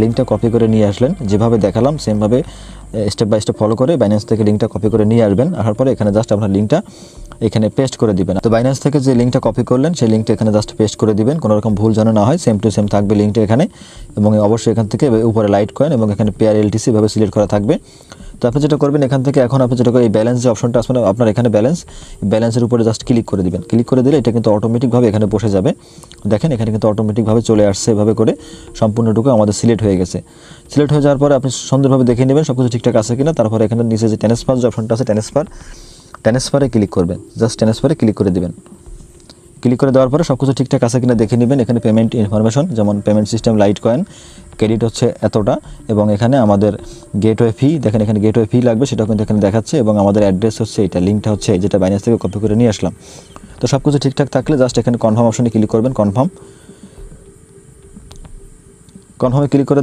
লিঙ্কটা কপি করে নিয়ে আসলেন, যেভাবে দেখালাম সেমভাবে স্টেপ বাই স্টেপ ফলো করে বাইন্যান্স থেকে লিঙ্কটা কপি করে নিয়ে আসবেন। আসার পরে এখানে জাস্ট আপনার লিঙ্কটা এখানে পেস্ট করে দিবেন। তো বাইন্যান্স থেকে যে লিঙ্কটা কপি করলেন সেই লিঙ্কটা এখানে জাস্ট পেস্ট করে দিবেন, কোনো রকম ভুল যেন না হয়, সেম টু সেম থাকবে লিঙ্কটা এখানে। এবং অবশ্যই এখান থেকে উপরে লাইট কয়েন এবং এখানে পেয়ার এলটিসি ভাবে সিলেক্ট করা থাকবে। তো আপনি যেটা করবেন এখান থেকে, এখন আপনি যেটা করে এই ব্যালেন্স যে অপশনটা আসবে আপনার এখানে ব্যালেন্সের উপরে জাস্ট ক্লিক করে দিবেন। ক্লিক করে দিলে এটা কিন্তু অটোমেটিকভাবে এখানে বসে যাবে। দেখেন এখানে কিন্তু অটোমেটিকভাবে চলে আসছে, এভাবে করে সম্পূর্ণটুকু আমাদের সিলেক্ট হয়ে গেছে। সিলেক্ট হয়ে যাওয়ার পরে আপনি সুন্দরভাবে দেখে নেবেন সব কিছু ঠিকঠাক আছে কিনা। তারপরে এখানে নিচে যে ট্রান্সফার যে অপশনটা আছে ট্রান্সফারে ক্লিক করবেন, জাস্ট ট্রান্সফারে ক্লিক করে দিবেন। ক্লিক করে দেওয়ার পরে সব কিছু ঠিকঠাক আছে কিনা দেখে নেবেন। এখানে পেমেন্ট ইনফরমেশন, যেমন payment system light coin, credit হচ্ছে এতটা, এবং এখানে আমাদের গেটওয়ে ফি, দেখেন এখানে গেটওয়ে ফি লাগবে সেটাও কিন্তু এখানে দেখাচ্ছে, এবং আমাদের অ্যাড্রেস হচ্ছে এটা, লিঙ্কটা হচ্ছে যেটা বাইন্যান্স থেকে কপি করে নিয়ে আসলাম। তো সব কিছু ঠিকঠাক থাকলে জাস্ট এখানে কনফার্ম অপশনে ক্লিক করবেন। কনফার্মে ক্লিক করে